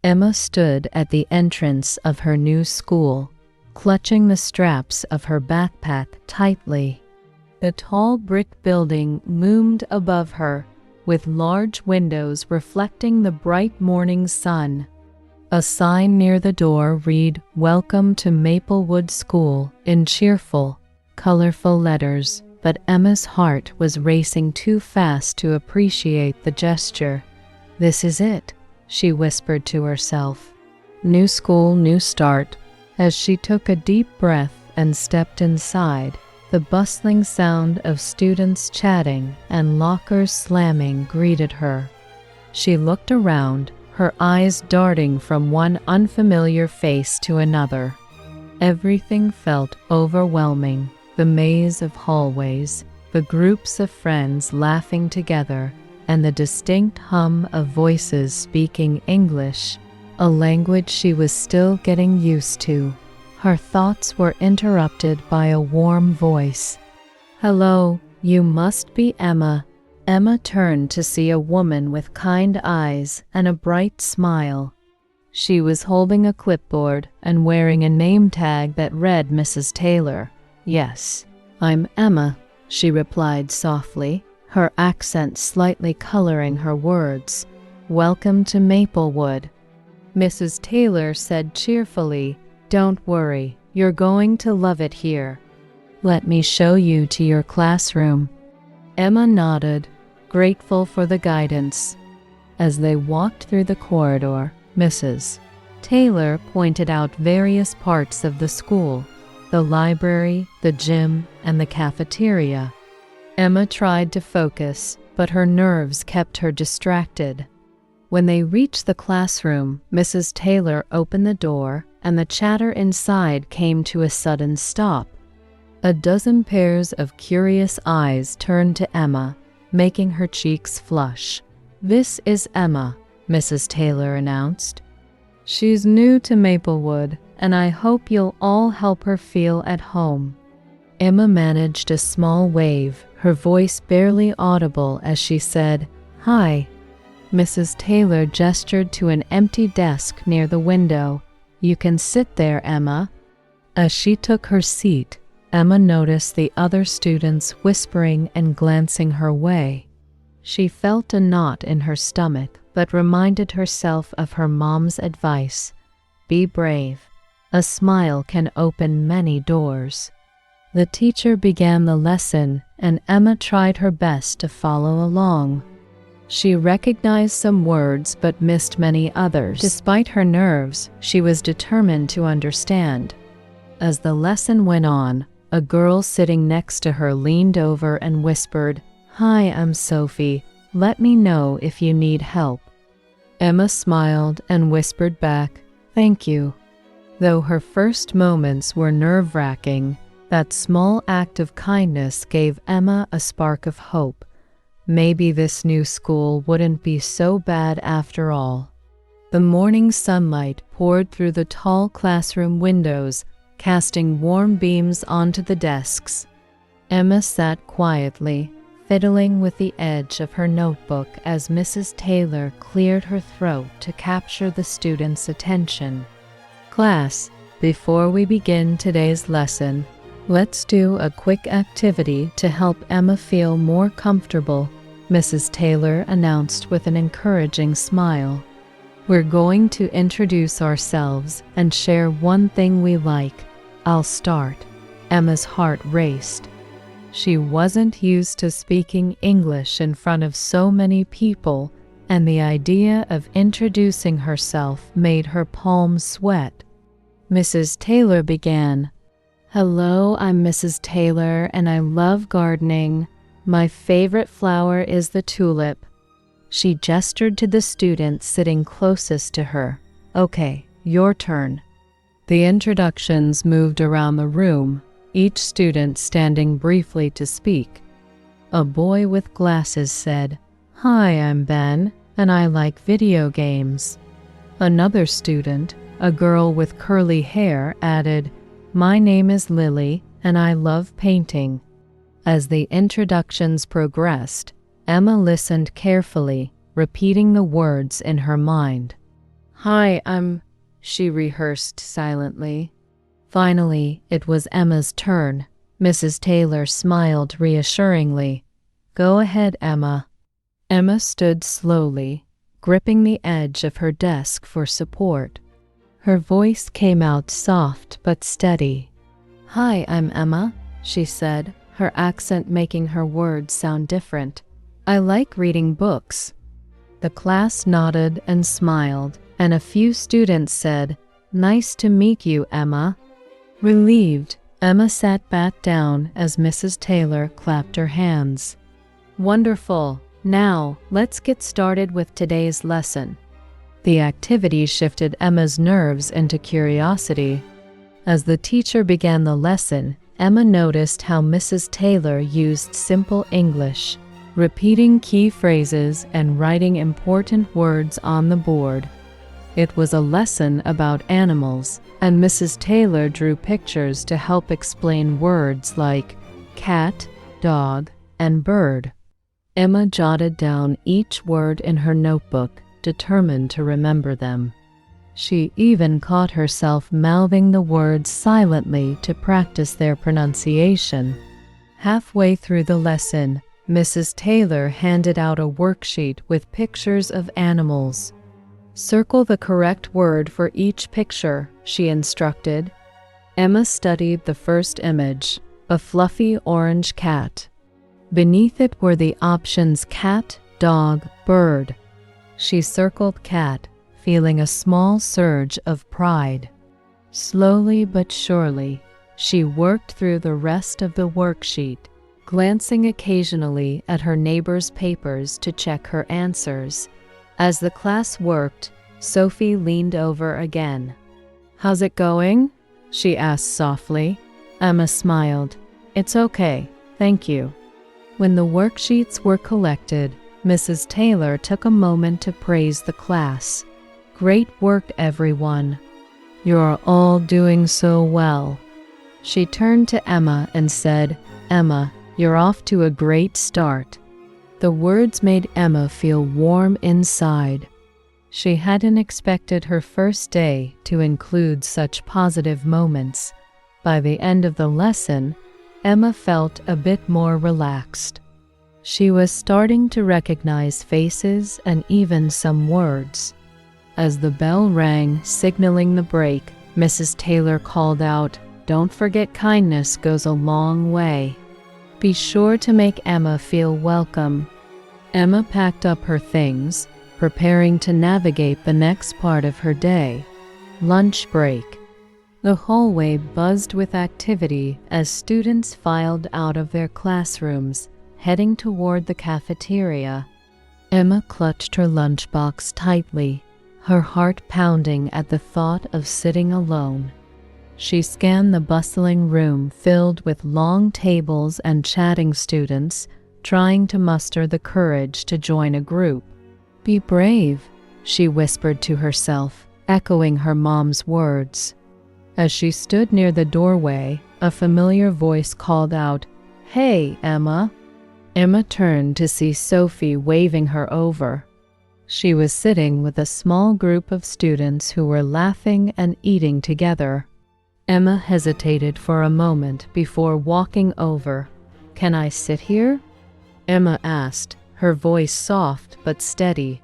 Emma stood at the entrance of her new school, clutching the straps of her backpack tightly. The tall brick building loomed above her, with large windows reflecting the bright morning sun. A sign near the door read, "Welcome to Maplewood School," in cheerful, colorful letters, but Emma's heart was racing too fast to appreciate the gesture. "This is it," she whispered to herself. New school, new start. As she took a deep breath and stepped inside, the bustling sound of students chatting and lockers slamming greeted her. She looked around, her eyes darting from one unfamiliar face to another. Everything felt overwhelming. The maze of hallways, the groups of friends laughing together, and the distinct hum of voices speaking English, a language she was still getting used to. Her thoughts were interrupted by a warm voice. "Hello, you must be Emma." Emma turned to see a woman with kind eyes and a bright smile. She was holding a clipboard and wearing a name tag that read Mrs. Taylor. "Yes, I'm Emma," she replied softly, her accent slightly coloring her words. "Welcome to Maplewood." Mrs. Taylor said cheerfully, "Don't worry, you're going to love it here. Let me show you to your classroom." Emma nodded, grateful for the guidance. As they walked through the corridor, Mrs. Taylor pointed out various parts of the school: the library, the gym, and the cafeteria. Emma tried to focus, but her nerves kept her distracted. When they reached the classroom, Mrs. Taylor opened the door, and the chatter inside came to a sudden stop. A dozen pairs of curious eyes turned to Emma, making her cheeks flush. "This is Emma," Mrs. Taylor announced. "She's new to Maplewood, and I hope you'll all help her feel at home." Emma managed a small wave, her voice barely audible as she said, "Hi." Mrs. Taylor gestured to an empty desk near the window. "You can sit there, Emma." As she took her seat, Emma noticed the other students whispering and glancing her way. She felt a knot in her stomach, but reminded herself of her mom's advice: "Be brave. A smile can open many doors." The teacher began the lesson, and Emma tried her best to follow along. She recognized some words but missed many others. Despite her nerves, she was determined to understand. As the lesson went on, a girl sitting next to her leaned over and whispered, "Hi, I'm Sophie. Let me know if you need help." Emma smiled and whispered back, "Thank you." Though her first moments were nerve-wracking, that small act of kindness gave Emma a spark of hope. Maybe this new school wouldn't be so bad after all. The morning sunlight poured through the tall classroom windows, casting warm beams onto the desks. Emma sat quietly, fiddling with the edge of her notebook as Mrs. Taylor cleared her throat to capture the students' attention. "Class, before we begin today's lesson, let's do a quick activity to help Emma feel more comfortable," Mrs. Taylor announced with an encouraging smile. "We're going to introduce ourselves and share one thing we like. I'll start." Emma's heart raced. She wasn't used to speaking English in front of so many people, and the idea of introducing herself made her palms sweat. Mrs. Taylor began, "Hello, I'm Mrs. Taylor, and I love gardening. My favorite flower is the tulip." She gestured to the student sitting closest to her. "Okay, your turn." The introductions moved around the room, each student standing briefly to speak. A boy with glasses said, "Hi, I'm Ben, and I like video games." Another student, a girl with curly hair, added, "My name is Lily, and I love painting." As the introductions progressed, Emma listened carefully, repeating the words in her mind. Hi, she rehearsed silently. Finally, it was Emma's turn. Mrs. Taylor smiled reassuringly. Go ahead, Emma. Emma stood slowly, gripping the edge of her desk for support. Her voice came out soft but steady. Hi, I'm Emma, she said, her accent making her words sound different. I like reading books. The class nodded and smiled, and a few students said, Nice to meet you, Emma. Relieved, Emma sat back down as Mrs. Taylor clapped her hands. Wonderful. Now, let's get started with today's lesson. The activity shifted Emma's nerves into curiosity. As the teacher began the lesson, Emma noticed how Mrs. Taylor used simple English, repeating key phrases and writing important words on the board. It was a lesson about animals, and Mrs. Taylor drew pictures to help explain words like cat, dog, and bird. Emma jotted down each word in her notebook, determined to remember them. She even caught herself mouthing the words silently to practice their pronunciation. Halfway through the lesson, Mrs. Taylor handed out a worksheet with pictures of animals. Circle the correct word for each picture, she instructed. Emma studied the first image, a fluffy orange cat. Beneath it were the options cat, dog, bird. She circled cat, feeling a small surge of pride. Slowly but surely, she worked through the rest of the worksheet, glancing occasionally at her neighbor's papers to check her answers. As the class worked, Sophie leaned over again. How's it going? She asked softly. Emma smiled. It's okay, thank you. When the worksheets were collected, Mrs. Taylor took a moment to praise the class. Great work, everyone. You're all doing so well. She turned to Emma and said, Emma, you're off to a great start. The words made Emma feel warm inside. She hadn't expected her first day to include such positive moments. By the end of the lesson, Emma felt a bit more relaxed. She was starting to recognize faces and even some words. As the bell rang, signaling the break, Mrs. Taylor called out, Don't forget kindness goes a long way. Be sure to make Emma feel welcome. Emma packed up her things, preparing to navigate the next part of her day. Lunch break. The hallway buzzed with activity as students filed out of their classrooms, heading toward the cafeteria. Emma clutched her lunchbox tightly, her heart pounding at the thought of sitting alone. She scanned the bustling room filled with long tables and chatting students, trying to muster the courage to join a group. Be brave, she whispered to herself, echoing her mom's words. As she stood near the doorway, a familiar voice called out, Hey, Emma. Emma turned to see Sophie waving her over. She was sitting with a small group of students who were laughing and eating together. Emma hesitated for a moment before walking over. Can I sit here? Emma asked, her voice soft but steady.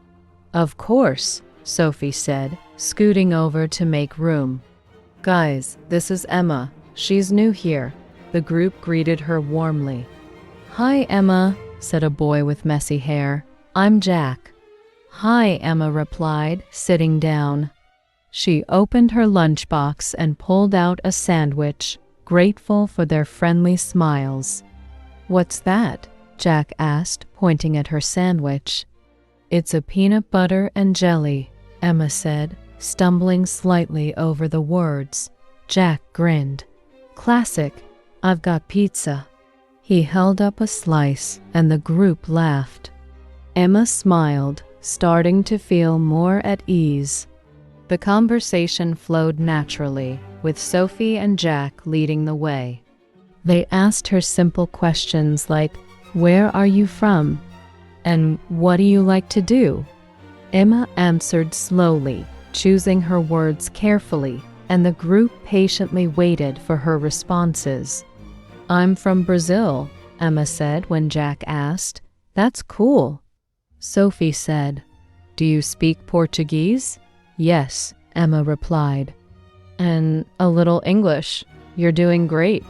Of course, Sophie said, scooting over to make room. Guys, this is Emma. She's new here. The group greeted her warmly. Hi, Emma, said a boy with messy hair. I'm Jack. Hi, Emma replied, sitting down. She opened her lunchbox and pulled out a sandwich, grateful for their friendly smiles. What's that? Jack asked, pointing at her sandwich. It's a peanut butter and jelly, Emma said, stumbling slightly over the words. Jack grinned. Classic. I've got pizza. He held up a slice, and the group laughed. Emma smiled, starting to feel more at ease. The conversation flowed naturally, with Sophie and Jack leading the way. They asked her simple questions like, Where are you from? And what do you like to do? Emma answered slowly, choosing her words carefully, and the group patiently waited for her responses. "I'm from Brazil," Emma said when Jack asked. "That's cool." Sophie said, "Do you speak Portuguese?" "Yes," Emma replied. "And a little English. You're doing great."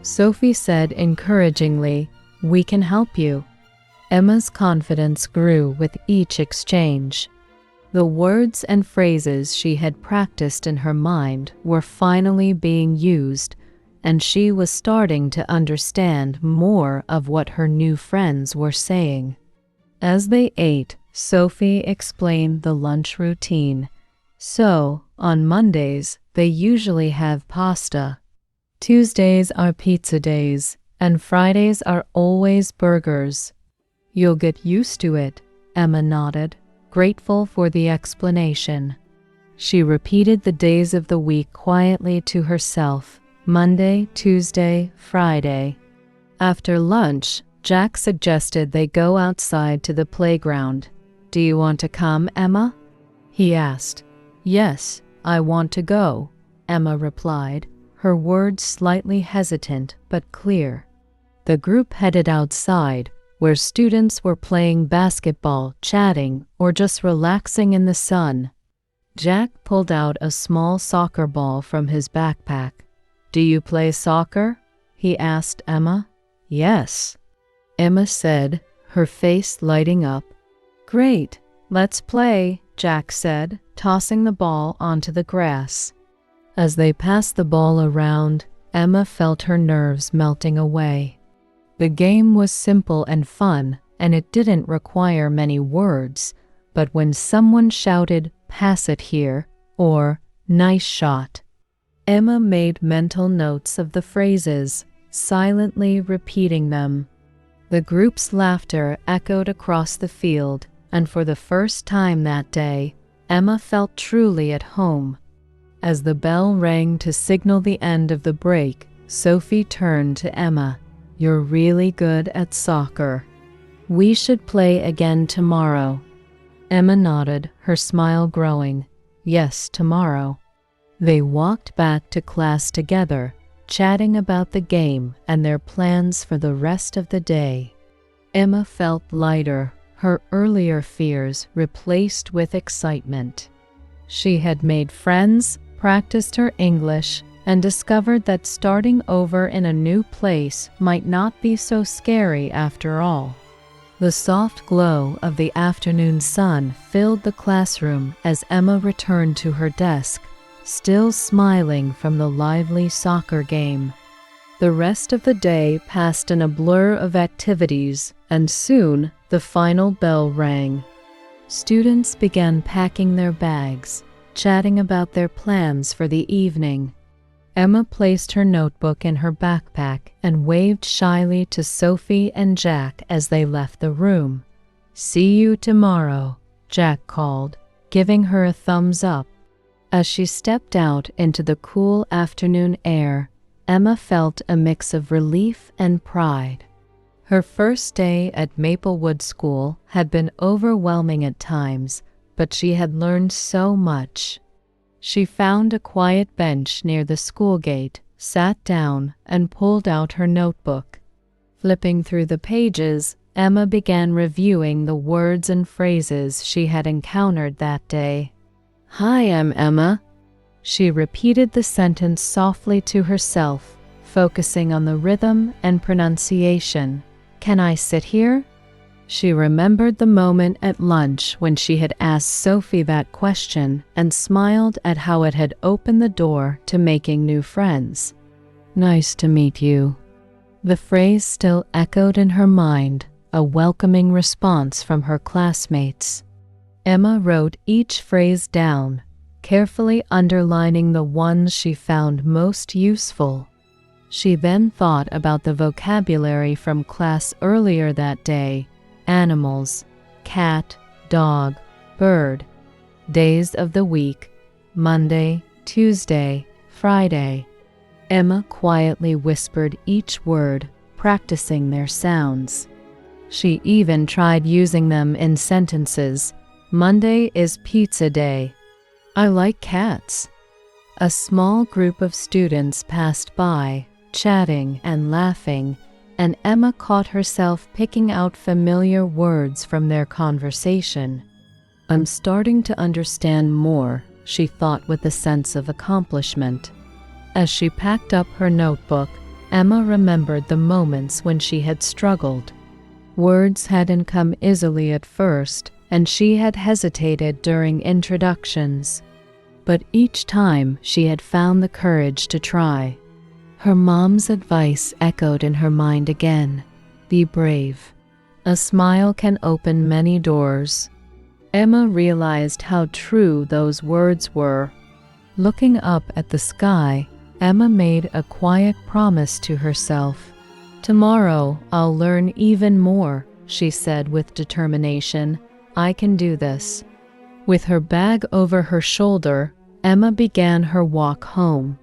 Sophie said encouragingly, "We can help you." Emma's confidence grew with each exchange. The words and phrases she had practiced in her mind were finally being used, and she was starting to understand more of what her new friends were saying. As they ate, Sophie explained the lunch routine. So, on Mondays, they usually have pasta. Tuesdays are pizza days, and Fridays are always burgers. "You'll get used to it," Emma nodded, grateful for the explanation. She repeated the days of the week quietly to herself: Monday, Tuesday, Friday. After lunch, Jack suggested they go outside to the playground. "Do you want to come, Emma?" he asked. "Yes, I want to go," Emma replied, her words slightly hesitant but clear. The group headed outside, where students were playing basketball, chatting, or just relaxing in the sun. Jack pulled out a small soccer ball from his backpack. "Do you play soccer?" he asked Emma. "Yes," Emma said, her face lighting up. "Great, let's play," Jack said, tossing the ball onto the grass. As they passed the ball around, Emma felt her nerves melting away. The game was simple and fun, and it didn't require many words, but when someone shouted, "Pass it here," or "Nice shot," Emma made mental notes of the phrases, silently repeating them. The group's laughter echoed across the field, and for the first time that day, Emma felt truly at home. As the bell rang to signal the end of the break, Sophie turned to Emma. "You're really good at soccer. We should play again tomorrow." Emma nodded, her smile growing. "Yes, tomorrow." They walked back to class together, chatting about the game and their plans for the rest of the day. Emma felt lighter, her earlier fears replaced with excitement. She had made friends, practiced her English, and discovered that starting over in a new place might not be so scary after all. The soft glow of the afternoon sun filled the classroom as Emma returned to her desk, still smiling from the lively soccer game. The rest of the day passed in a blur of activities, and soon the final bell rang. Students began packing their bags, chatting about their plans for the evening. Emma placed her notebook in her backpack and waved shyly to Sophie and Jack as they left the room. "See you tomorrow," Jack called, giving her a thumbs up. As she stepped out into the cool afternoon air, Emma felt a mix of relief and pride. Her first day at Maplewood School had been overwhelming at times, but she had learned so much. She found a quiet bench near the school gate, sat down, and pulled out her notebook. Flipping through the pages, Emma began reviewing the words and phrases she had encountered that day. "Hi, I'm Emma." She repeated the sentence softly to herself, focusing on the rhythm and pronunciation. "Can I sit here?" She remembered the moment at lunch when she had asked Sophie that question and smiled at how it had opened the door to making new friends. "Nice to meet you." The phrase still echoed in her mind, a welcoming response from her classmates. Emma wrote each phrase down, carefully underlining the ones she found most useful. She then thought about the vocabulary from class earlier that day: animals, cat, dog, bird, days of the week, Monday, Tuesday, Friday. Emma quietly whispered each word, practicing their sounds. She even tried using them in sentences. "Monday is pizza day." I like cats. A small group of students passed by, chatting and laughing, and Emma caught herself picking out familiar words from their conversation. I'm starting to understand more, she thought with a sense of accomplishment. As she packed up her notebook, Emma remembered the moments when she had struggled. Words hadn't come easily at first, and she had hesitated during introductions. But each time she had found the courage to try. Her mom's advice echoed in her mind again. Be brave. A smile can open many doors. Emma realized how true those words were. Looking up at the sky, Emma made a quiet promise to herself. Tomorrow I'll learn even more, she said with determination. I can do this. With her bag over her shoulder, Emma began her walk home.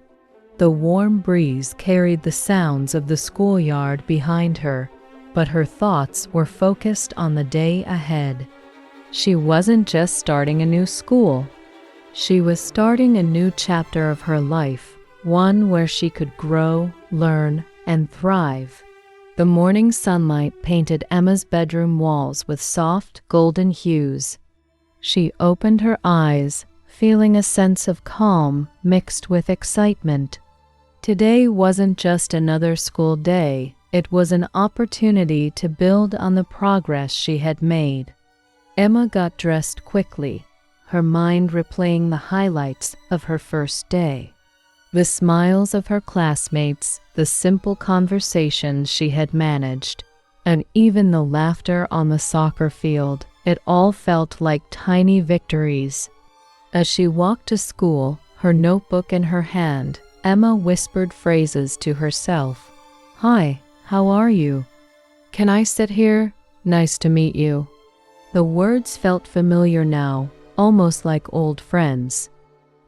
The warm breeze carried the sounds of the schoolyard behind her, but her thoughts were focused on the day ahead. She wasn't just starting a new school. She was starting a new chapter of her life, one where she could grow, learn, and thrive. The morning sunlight painted Emma's bedroom walls with soft, golden hues. She opened her eyes, feeling a sense of calm mixed with excitement. Today wasn't just another school day, it was an opportunity to build on the progress she had made. Emma got dressed quickly, her mind replaying the highlights of her first day. The smiles of her classmates, the simple conversations she had managed, and even the laughter on the soccer field, it all felt like tiny victories. As she walked to school, her notebook in her hand, Emma whispered phrases to herself. Hi, how are you? Can I sit here? Nice to meet you. The words felt familiar now, almost like old friends.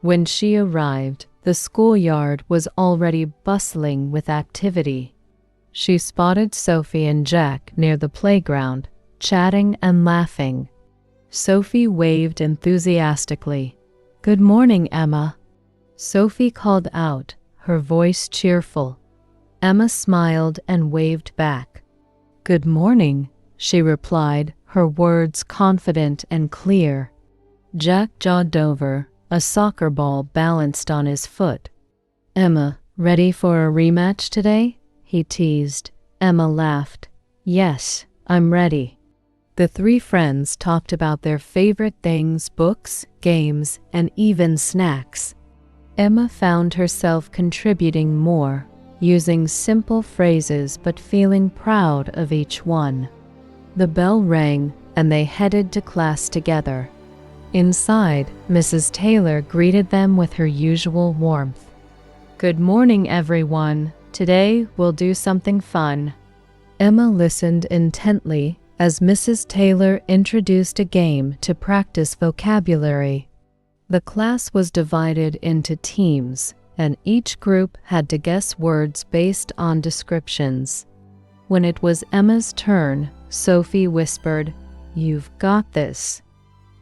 When she arrived, the schoolyard was already bustling with activity. She spotted Sophie and Jack near the playground, chatting and laughing. Sophie waved enthusiastically. Good morning, Emma. Sophie called out, her voice cheerful. Emma smiled and waved back. Good morning, she replied, her words confident and clear. Jack jogged over, a soccer ball balanced on his foot. Emma, ready for a rematch today? He teased. Emma laughed. Yes, I'm ready. The three friends talked about their favorite things, books, games, and even snacks. Emma found herself contributing more, using simple phrases but feeling proud of each one. The bell rang, and they headed to class together. Inside, Mrs. Taylor greeted them with her usual warmth. Good morning, everyone. Today we'll do something fun. Emma listened intently as Mrs. Taylor introduced a game to practice vocabulary. The class was divided into teams, and each group had to guess words based on descriptions. When it was Emma's turn, Sophie whispered, You've got this.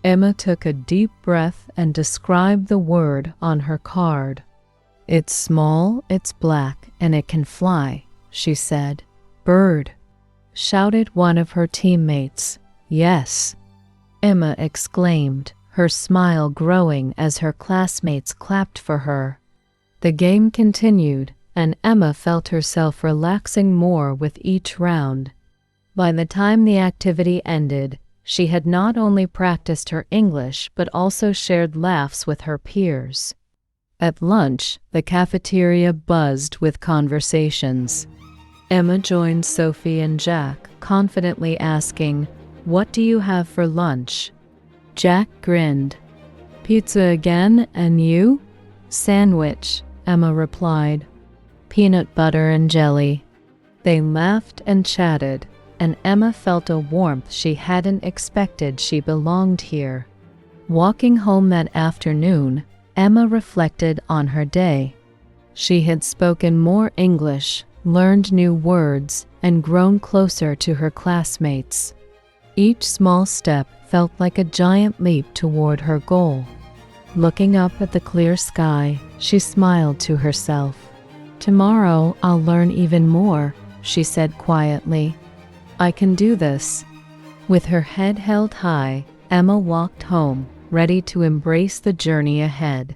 Emma took a deep breath and described the word on her card. It's small, it's black, and it can fly, she said. Bird, shouted one of her teammates. Yes, Emma exclaimed, her smile growing as her classmates clapped for her. The game continued, and Emma felt herself relaxing more with each round. By the time the activity ended, she had not only practiced her English but also shared laughs with her peers. At lunch, the cafeteria buzzed with conversations. Emma joined Sophie and Jack, confidently asking, What do you have for lunch? Jack grinned. Pizza again, and you? Sandwich, Emma replied. Peanut butter and jelly. They laughed and chatted, and Emma felt a warmth she hadn't expected. She belonged here. Walking home that afternoon, Emma reflected on her day. She had spoken more English, learned new words, and grown closer to her classmates. Each small step felt like a giant leap toward her goal. Looking up at the clear sky, she smiled to herself. "Tomorrow I'll learn even more," she said quietly. "I can do this." With her head held high, Emma walked home, ready to embrace the journey ahead.